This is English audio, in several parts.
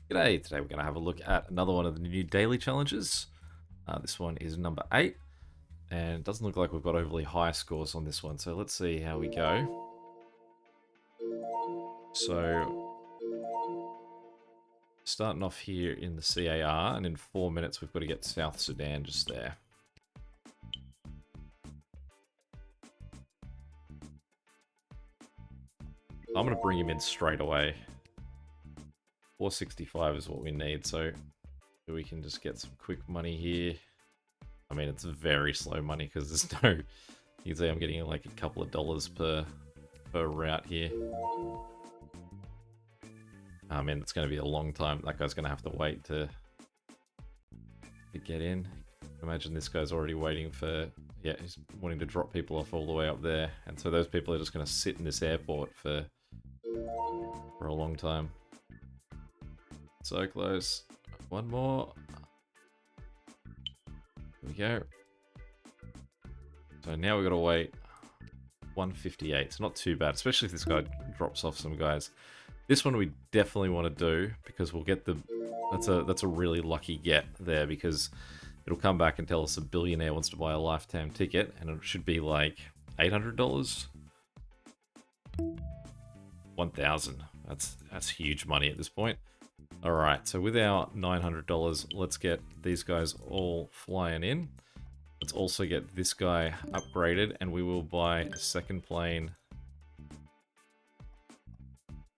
G'day, today we're going to have a look at another one of the new daily challenges. This one is number 8, and it doesn't look like we've got overly high scores on this one, so let's see how we go. So, starting off here in the CAR, and in 4 minutes we've got to get South Sudan just there. I'm going to bring him in straight away. 465 is what we need, so we can just get some quick money here. I mean, it's very slow money because there's no... You can see I'm getting like a couple of dollars per route here. I mean, it's going to be a long time. That guy's going to have to wait to get in. Imagine this guy's already waiting for... Yeah, he's wanting to drop people off all the way up there. And so those people are just going to sit in this airport for a long time. So close. One more. Here we go. So now we've got to wait 158. It's not too bad, especially if this guy drops off some guys. This one we definitely want to do because we'll get the... That's a really lucky get there because it'll come back and tell us a billionaire wants to buy a lifetime ticket and it should be like $800. 1,000. That's huge money at this point. All right, so with our $900, let's get these guys all flying in. Let's also get this guy upgraded, and we will buy a second plane.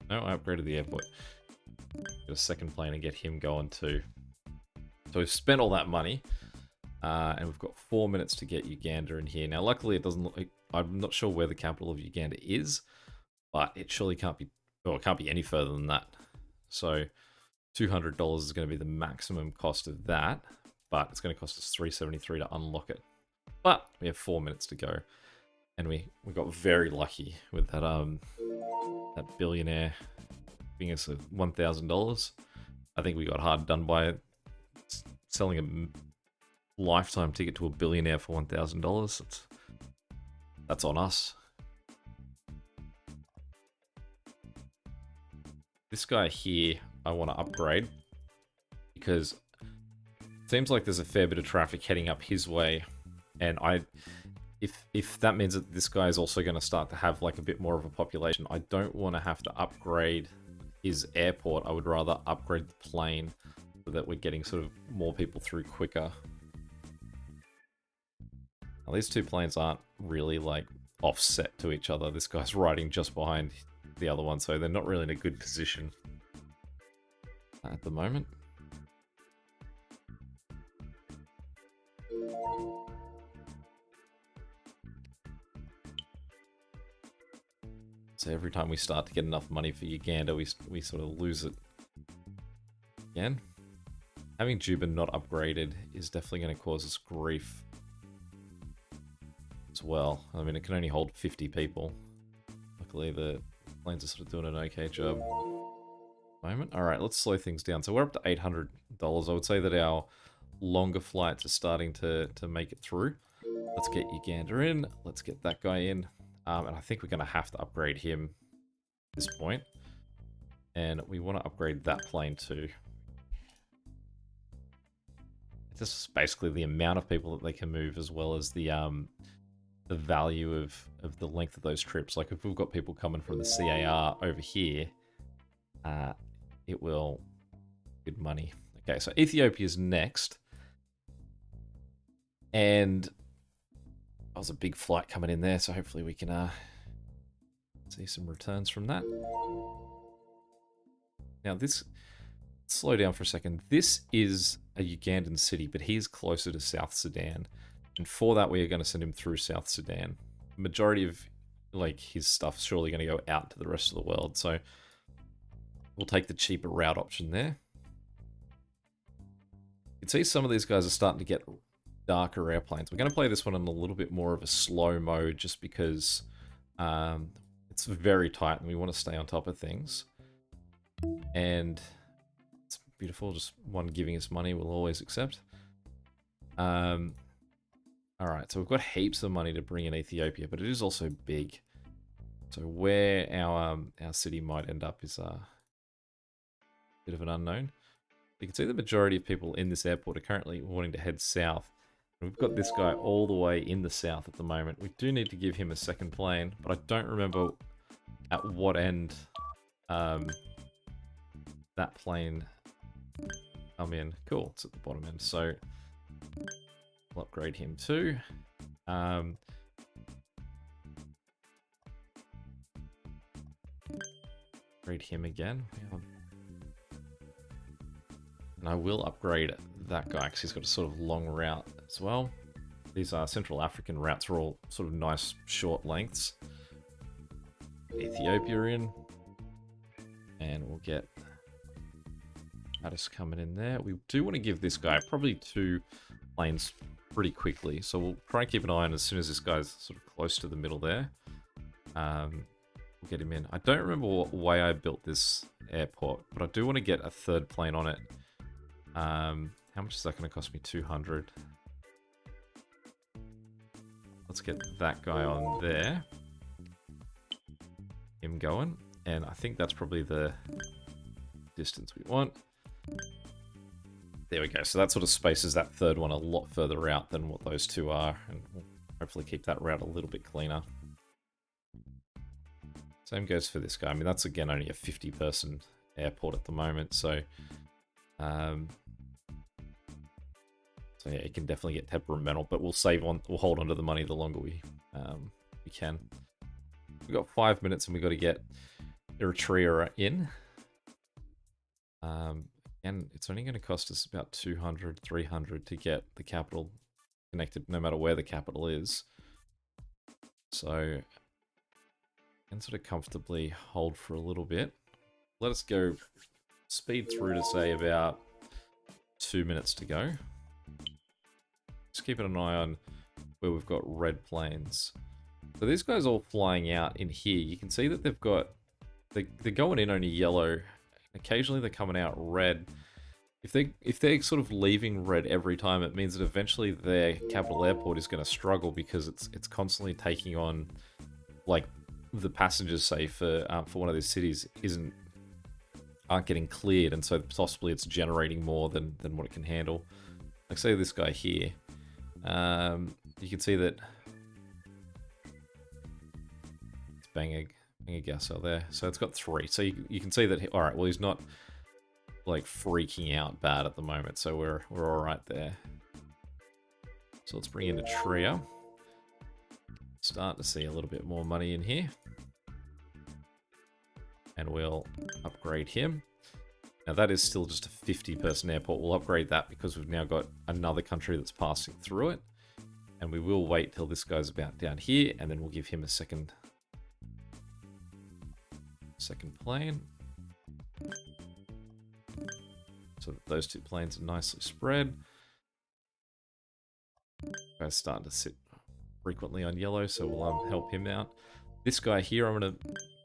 No, I upgraded the airport. Get a second plane and get him going too. So we've spent all that money, and we've got 4 minutes to get Uganda in here. Now, luckily, it doesn't look like... I'm not sure where the capital of Uganda is, but it surely can't be... Well, it can't be any further than that. So $200 is going to be the maximum cost of that, but it's going to cost us $373 to unlock it. But we have 4 minutes to go, and we got very lucky with that that billionaire giving us $1,000. I think we got hard done by selling a lifetime ticket to a billionaire for $1,000. That's on us. This guy here, I want to upgrade because it seems like there's a fair bit of traffic heading up his way, and if that means that this guy is also going to start to have like a bit more of a population, I don't want to have to upgrade his airport. I would rather upgrade the plane so that we're getting sort of more people through quicker. Now, these two planes aren't really like offset to each other. This guy's riding just behind the other one, so they're not really in a good position at the moment. So every time we start to get enough money for Uganda, we sort of lose it again. Having Juba not upgraded is definitely going to cause us grief as well. I mean, it can only hold 50 people. Luckily, the planes are sort of doing an okay job. Moment. All right, let's slow things down. So we're up to $800. I would say that our longer flights are starting to make it through. Let's get Uganda in. Let's get that guy in. And I think we're going to have to upgrade him at this point. And we want to upgrade that plane too. This is basically the amount of people that they can move, as well as the value of the length of those trips. Like if we've got people coming from the CAR over here, it will good money. Okay, so Ethiopia's next. And that was a big flight coming in there, so hopefully we can see some returns from that. Now this, slow down for a second. This is a Ugandan city, but he's closer to South Sudan. And for that, we are going to send him through South Sudan. The majority of like his stuff's surely going to go out to the rest of the world, so we'll take the cheaper route option there. You can see some of these guys are starting to get darker airplanes. We're going to play this one in a little bit more of a slow mode just because it's very tight and we want to stay on top of things. And it's beautiful, just one giving us money we'll always accept. Alright, so we've got heaps of money to bring in Ethiopia, but it is also big. So where our city might end up is bit of an unknown. You can see the majority of people in this airport are currently wanting to head south. And we've got this guy all the way in the south at the moment. We do need to give him a second plane, but I don't remember at what end that plane come in. Cool, it's at the bottom end, so we'll upgrade him too. Upgrade him again. And I will upgrade that guy because he's got a sort of long route as well. These Central African routes are all sort of nice short lengths. Ethiopia in. And we'll get Addis coming in there. We do want to give this guy probably 2 planes pretty quickly. So we'll try and keep an eye on as soon as this guy's sort of close to the middle there. We'll get him in. I don't remember what way I built this airport, but I do want to get a 3rd plane on it. How much is that going to cost me? 200. Let's get that guy on there. Him going. And I think that's probably the distance we want. There we go. So that sort of spaces that 3rd one a lot further out than what those 2 are. And we'll hopefully keep that route a little bit cleaner. Same goes for this guy. I mean, that's again only a 50-person airport at the moment. So yeah, it can definitely get temperamental, but we'll hold on to the money the longer we can. We've got 5 minutes and we've got to get Eritrea in. And it's only going to cost us about 200, 300 to get the capital connected, no matter where the capital is. So I can sort of comfortably hold for a little bit. Let us go speed through to say about 2 minutes to go. Just keeping an eye on where we've got red planes. So these guys all flying out in here. You can see that they've got, they're going in only yellow. Occasionally they're coming out red. If they're sort of leaving red every time, it means that eventually their capital airport is going to struggle because it's constantly taking on, like, the passengers say for one of these cities aren't getting cleared, and so possibly it's generating more than what it can handle. Like say this guy here, you can see that it's bang a gas out there, so it's got 3. So you can see that. All right, well he's not like freaking out bad at the moment, so we're all right there. So let's bring in a trio. Start to see a little bit more money in here. And we'll upgrade him. Now that is still just a 50-person airport. We'll upgrade that because we've now got another country that's passing through it. And we will wait till this guy's about down here, and then we'll give him a second plane. So that those 2 planes are nicely spread. Guy's starting to sit frequently on yellow, so we'll help him out. This guy here, I'm going to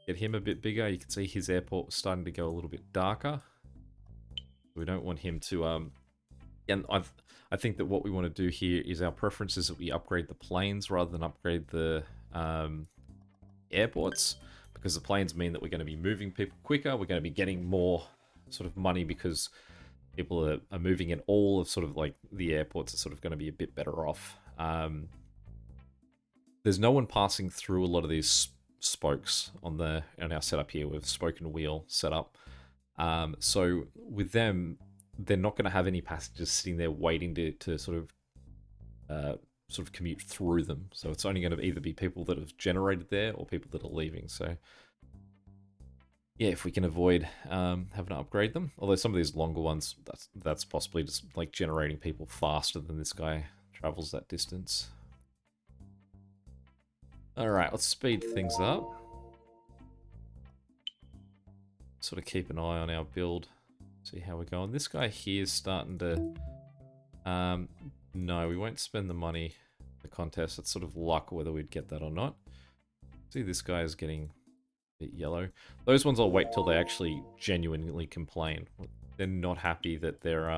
get him a bit bigger. You can see his airport was starting to go a little bit darker. We don't want him to... and I think that what we want to do here is our preference is that we upgrade the planes rather than upgrade the airports, because the planes mean that we're going to be moving people quicker. We're going to be getting more sort of money because people are moving in. All of sort of like the airports are sort of going to be a bit better off. There's no one passing through a lot of these spokes on our setup here. We've spoke and wheel set up. So with them, they're not going to have any passengers sitting there waiting to sort of commute through them. So it's only going to either be people that have generated there or people that are leaving. So yeah, if we can avoid having to upgrade them. Although some of these longer ones, that's possibly just like generating people faster than this guy travels that distance. All right, let's speed things up. Sort of keep an eye on our build, see how we're going. This guy here is starting to... no, we won't spend the money in the contest. It's sort of luck whether we'd get that or not. See, this guy is getting a bit yellow. Those ones I'll wait till they actually genuinely complain. They're not happy that they're...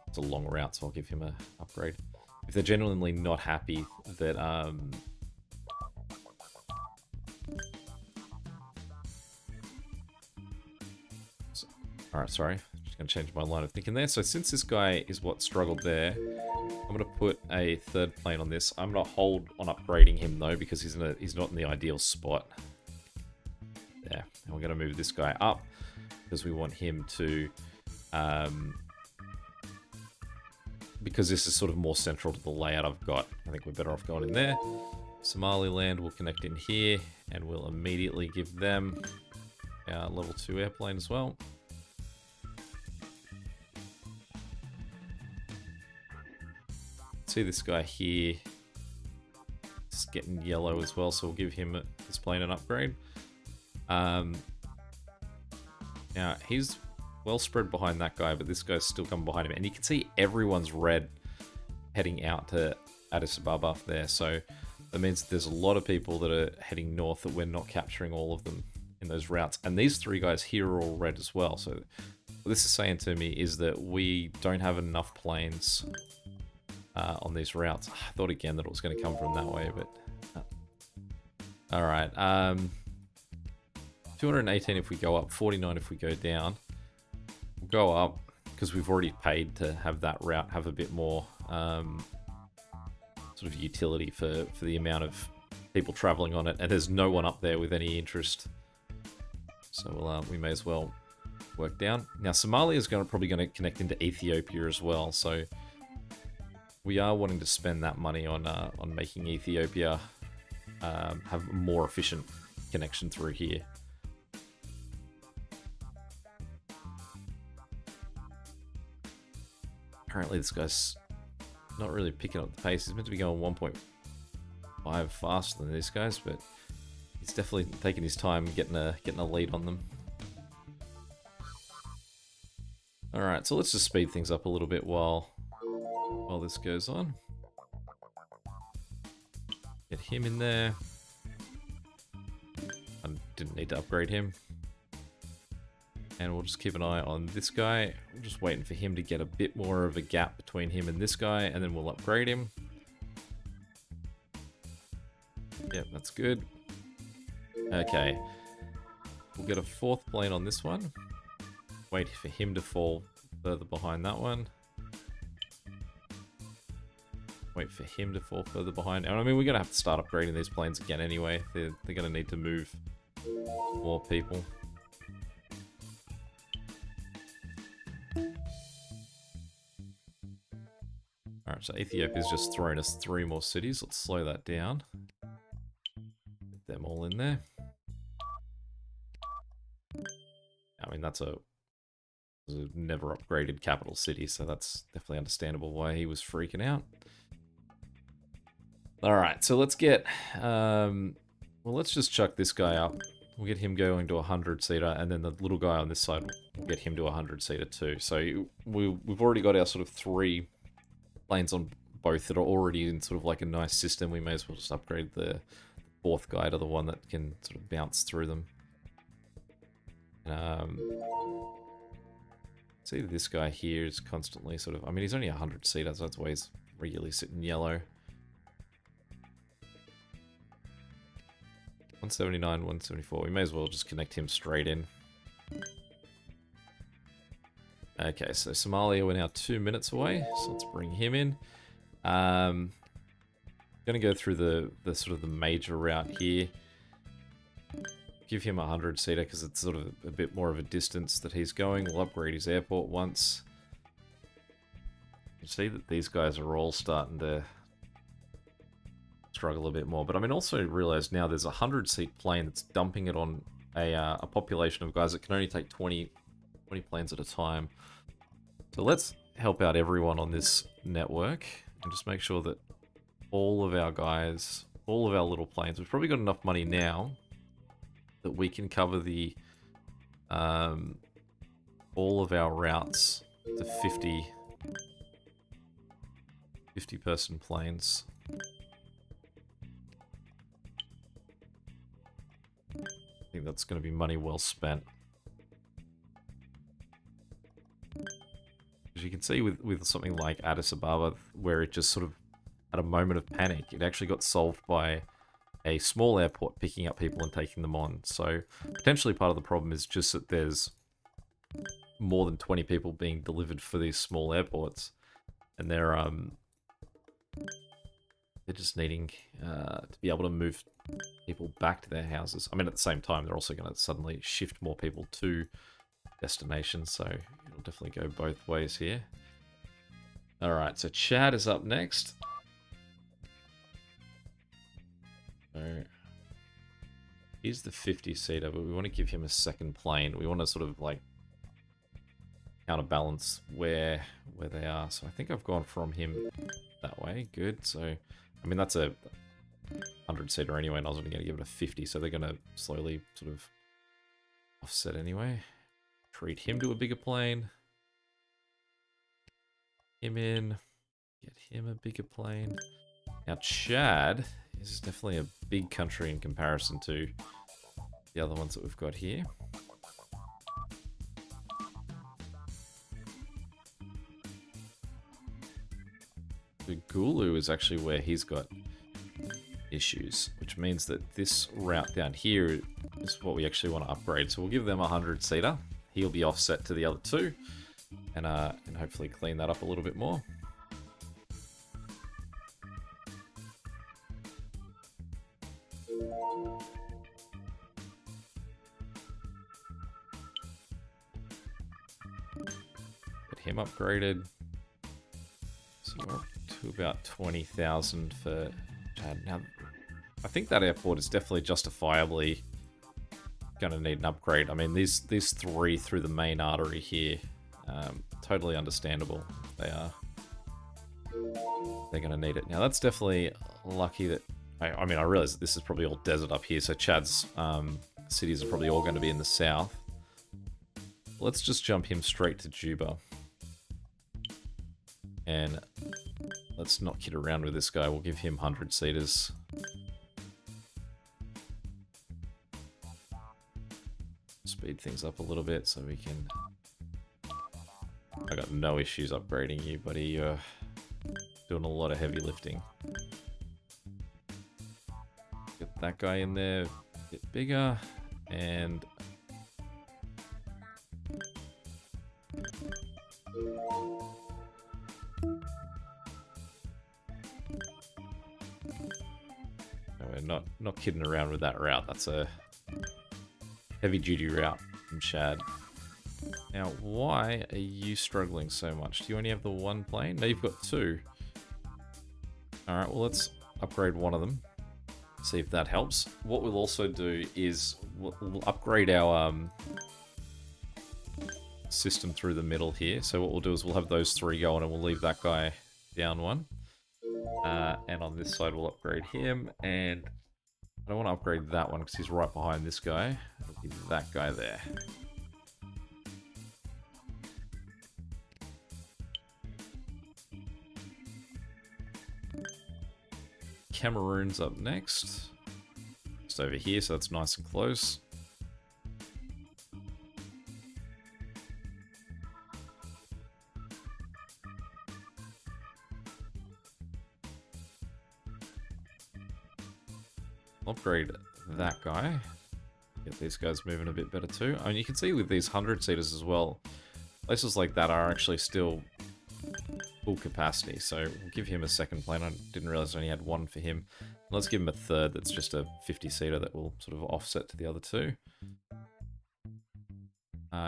It's a long route, so I'll give him an upgrade. If they're genuinely not happy that... Alright, sorry. Just going to change my line of thinking there. So since this guy is what struggled there, I'm going to put a third plane on this. I'm going to hold on upgrading him, though, because he's not in the ideal spot. There. And we're going to move this guy up, because we want him to... because this is sort of more central to the layout I've got. I think we're better off going in there. Somaliland will connect in here, and we'll immediately give them our level 2 airplane as well. See this guy here, it's getting yellow as well, so we'll give him this plane an upgrade. Now he's well spread behind that guy, but this guy's still coming behind him, and you can see everyone's red heading out to Addis Ababa there, so that means that there's a lot of people that are heading north that we're not capturing all of them in those routes, and these three guys here are all red as well. So what this is saying to me is that we don't have enough planes on these routes. I thought again that it was going to come from that way, but all right. 218 if we go up, 49 if we go down. We'll go up because we've already paid to have that route have a bit more sort of utility for the amount of people traveling on it, and there's no one up there with any interest, so we may as well work down. Now Somalia is probably going to connect into Ethiopia as well, so we are wanting to spend that money on making Ethiopia have a more efficient connection through here. Apparently this guy's not really picking up the pace. He's meant to be going 1.5 faster than these guys, but he's definitely taking his time getting a lead on them. Alright, so let's just speed things up a little bit while this goes on. Get him in there. I didn't need to upgrade him. And we'll just keep an eye on this guy. We're just waiting for him to get a bit more of a gap between him and this guy, and then we'll upgrade him. Yep, that's good. Okay. We'll get a fourth plane on this one. Wait for him to fall further behind that one. Wait for him to fall further behind. And I mean, we're going to have to start upgrading these planes again anyway. They're going to need to move more people. Alright, so Ethiopia's just thrown us 3 more cities. Let's slow that down. Get them all in there. I mean, that's a never upgraded capital city, so that's definitely understandable why he was freaking out. Alright, so let's get... well, let's just chuck this guy up. We'll get him going to a 100-seater, and then the little guy on this side, we'll get him to a 100-seater too. So we've already got our sort of 3 planes on both that are already in sort of like a nice system. We may as well just upgrade the 4th guy to the one that can sort of bounce through them. See, this guy here is constantly sort of... I mean, he's only a 100-seater, so that's why he's regularly sitting yellow. 179, 174. We may as well just connect him straight in. Okay, so Somalia, we're now 2 minutes away, so let's bring him in. Gonna go through the sort of the major route here. Give him a 100-seater because it's sort of a bit more of a distance that he's going. We'll upgrade his airport once. You see that these guys are all starting to struggle a bit more, but I mean, also realize now there's a 100-seat plane that's dumping it on a population of guys that can only take 20 planes at a time. So let's help out everyone on this network and just make sure that all of our guys, all of our little planes, we've probably got enough money now that we can cover the all of our routes to 50 person planes. I think that's going to be money well spent. As you can see with something like Addis Ababa, where it just sort of, at a moment of panic, it actually got solved by a small airport picking up people and taking them on. So potentially part of the problem is just that there's more than 20 people being delivered for these small airports, and they're just needing to be able to move people back to their houses. I mean, at the same time, they're also going to suddenly shift more people to destinations, so it'll definitely go both ways here. Alright, so Chad is up next. So he's the 50-seater, but we want to give him a second plane. We want to sort of like counterbalance where they are. So I think I've gone from him that way. Good. So, I mean, that's a 100-seater anyway, and I was only going to give it a 50, so they're going to slowly sort of offset anyway. Treat him to a bigger plane. Him in. Get him a bigger plane. Now, Chad is definitely a big country in comparison to the other ones that we've got here. The Gulu is actually where he's got issues, which means that this route down here is what we actually want to upgrade. So we'll give them a 100-seater. He'll be offset to the other two, and hopefully clean that up a little bit more. Get him upgraded. So we're up to about 20,000 for Chad. Now, I think that airport is definitely justifiably going to need an upgrade. I mean, these three through the main artery here, totally understandable. They're going to need it. Now, that's definitely lucky that... I mean, I realize that this is probably all desert up here, so Chad's cities are probably all going to be in the south. Let's just jump him straight to Juba. And let's not kid around with this guy. We'll give him 100-seaters. Speed things up a little bit so we can... I got no issues upgrading you, buddy. You're doing a lot of heavy lifting. Get that guy in there, a bit bigger, and... No, we're not kidding around with that route. That's a heavy-duty route from Chad. Now, why are you struggling so much? Do you only have the one plane? No, you've got two. Alright, well, let's upgrade one of them. See if that helps. What we'll also do is we'll upgrade our system through the middle here. So what we'll do is we'll have those three going and we'll leave that guy down one. And on this side we'll upgrade him, and I don't want to upgrade that one because he's right behind this guy. It'll be that guy there. Cameroon's up next. Just over here, so that's nice and close. Upgrade that guy. Get these guys moving a bit better too. I mean, you can see with these 100-seaters as well, places like that are actually still full capacity. So we'll give him a second plane. I didn't realize I only had one for him. Let's give him a third that's just a 50-seater that will sort of offset to the other two.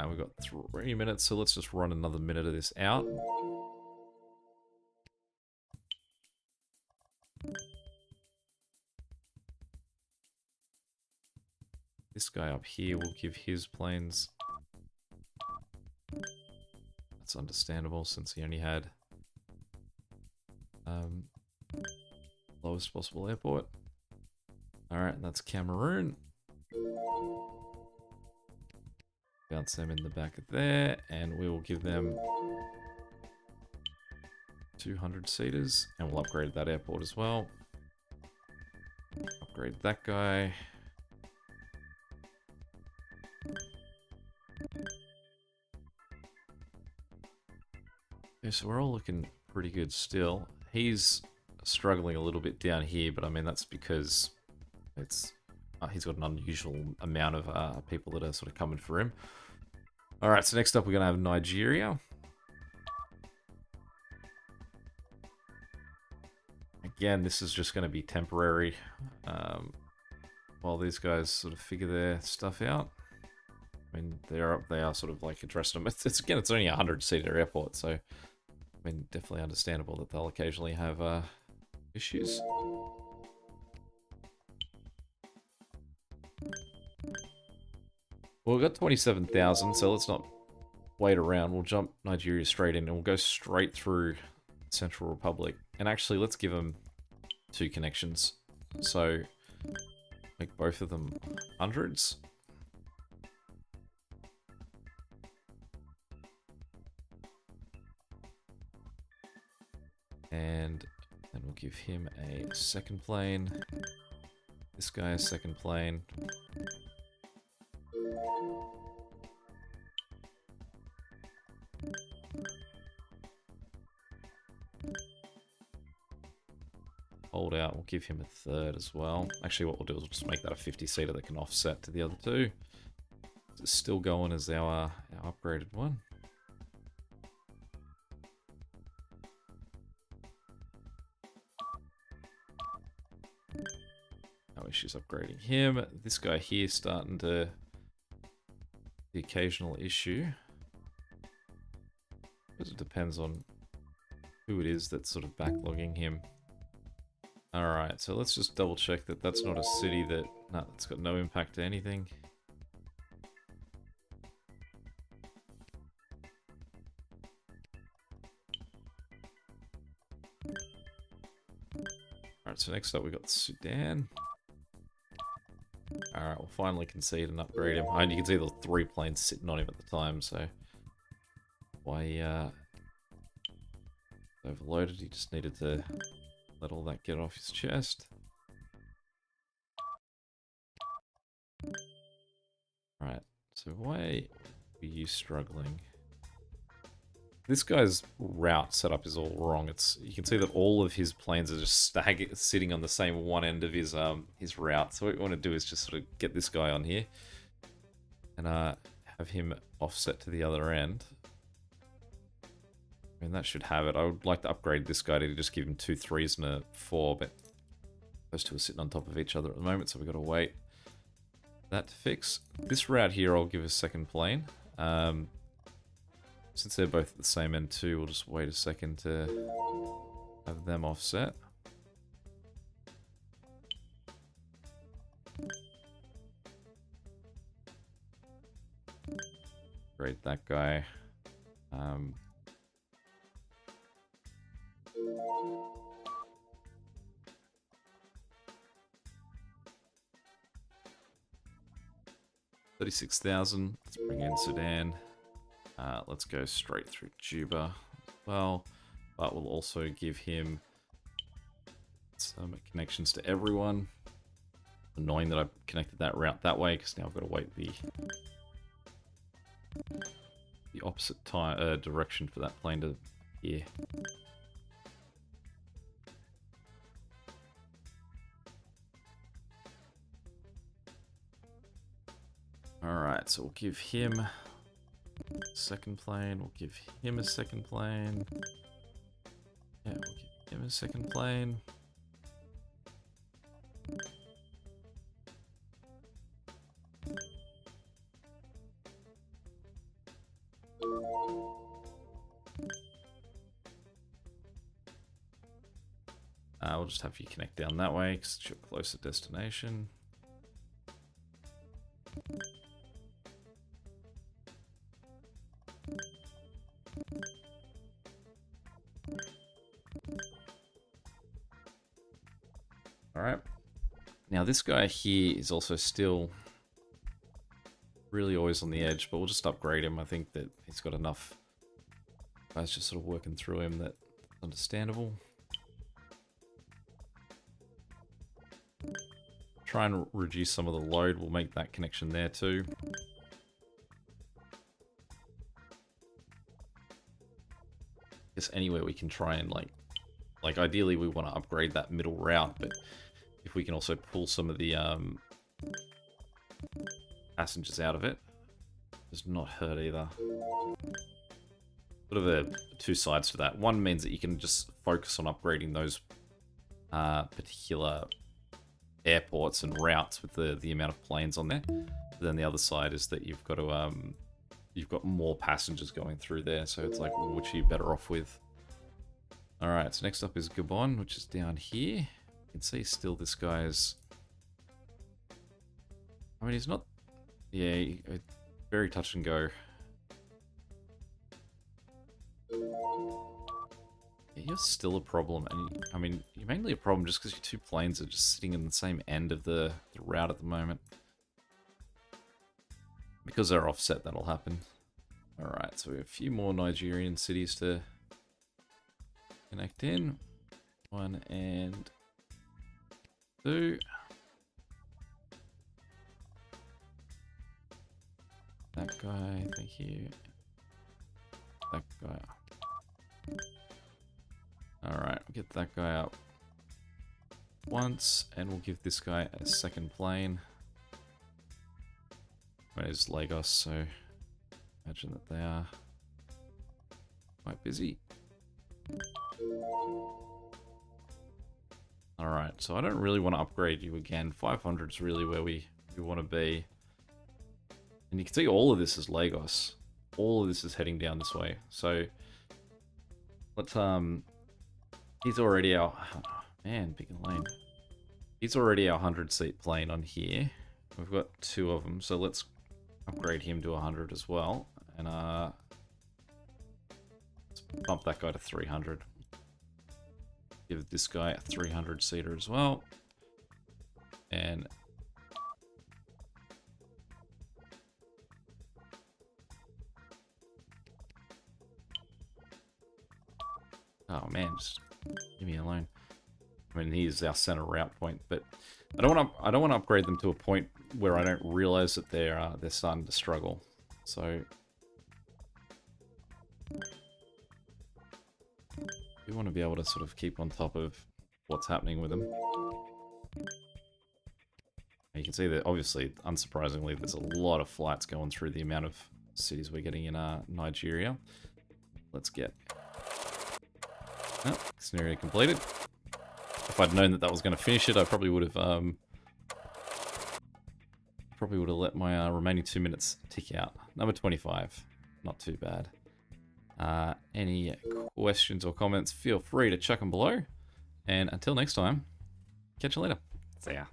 We've got 3 minutes, so let's just run another minute of this out. This guy up here will give his planes. That's understandable since he only had lowest possible airport. Alright, that's Cameroon. Bounce them in the back of there, and we will give them 200-seaters, and we'll upgrade that airport as well. Upgrade that guy. Okay, so we're all looking pretty good still. He's struggling a little bit down here, but I mean that's because it's he's got an unusual amount of people that are sort of coming for him. Alright, so next up we're going to have Nigeria. Again, this is just going to be temporary while these guys sort of figure their stuff out. I mean, they are sort of like addressing them. It's again, it's only a 100-seater airport, so I mean, definitely understandable that they'll occasionally have issues. Well, we've got 27,000, so let's not wait around. We'll jump Nigeria straight in, and we'll go straight through Central Republic. And actually, let's give them 2 connections. So, make both of them hundreds. And then we'll give him a second plane. This guy a second plane. Hold out, we'll give him a third as well. Actually, what we'll do is we'll just make that a 50-seater that can offset to the other 2. It's still going as our upgraded one. No issues upgrading him. This guy here starting to the occasional issue. Because it depends on who it is that's sort of backlogging him. Alright, so let's just double check that that's not a city that... No, that's got no impact to anything. Alright, so next up we got Sudan. Alright, we'll finally concede and upgrade him. And you can see the 3 planes sitting on him at the time, so... Why, overloaded, he just needed to let all that get off his chest. Right, so why are you struggling? This guy's route setup is all wrong. You can see that all of his planes are just sitting on the same one end of his route. So what we want to do is just sort of get this guy on here and have him offset to the other end. I mean, that should have it. I would like to upgrade this guy to just give him 2 3s and a 4, but those 2 are sitting on top of each other at the moment, so we've got to wait for that to fix. This route here, I'll give a second plane. Since they're both at the same end too, we'll just wait a second to have them offset. Upgrade that guy. 36,000. Let's bring in Sudan. Let's go straight through Juba as well. But we'll also give him some connections to everyone. Annoying that I connected that route that way, because now I've got to wait the opposite direction for that plane to here. Alright, so we'll give him a second plane, we'll give him a second plane. Yeah, we'll give him a second plane. We'll just have you connect down that way because it's your closer destination. Alright. Now this guy here is also still really always on the edge, but we'll just upgrade him. I think that he's got enough guys just sort of working through him that's understandable. Try and reduce some of the load. We'll make that connection there too. Guess anywhere we can try and like ideally we want to upgrade that middle route, but if we can also pull some of the passengers out of it, does not hurt either. Sort of two sides to that. One means that you can just focus on upgrading those particular airports and routes with the amount of planes on there. But then the other side is that you've got to you've got more passengers going through there, so it's like, which are you better off with? Alright, so next up is Gabon, which is down here. You can see still this guy's... I mean, he's not... Yeah, very touch and go. Yeah, you're still a problem, and I mean, you're mainly a problem just because your two planes are just sitting in the same end of the route at the moment. Because they're offset, that'll happen. Alright, so we have a few more Nigerian cities to connect in. 1 and 2. That guy, thank you. That guy. Alright, we'll get that guy up once, and we'll give this guy a second plane. Where's Lagos, so imagine that they are quite busy. Alright, so I don't really want to upgrade you again. 500 is really where we want to be. And you can see all of this is Lagos. All of this is heading down this way. So let's he's already our man, big and lame. He's already our 100-seat plane on here. We've got 2 of them, so let's upgrade him to 100 as well. And let's bump that guy to 300. Give this guy a 300-seater as well. And oh man, just leave me alone. I mean, he's our center route point, but I don't want to upgrade them to a point where I don't realize that they're starting to struggle. So we want to be able to sort of keep on top of what's happening with them. You can see that obviously, unsurprisingly, there's a lot of flights going through the amount of cities we're getting in Nigeria. Let's get... Oh, scenario completed. If I'd known that that was going to finish it, I probably would have let my remaining 2 minutes tick out. Number 25, not too bad. Any questions or comments, feel free to chuck them below. And until next time, catch you later. See ya.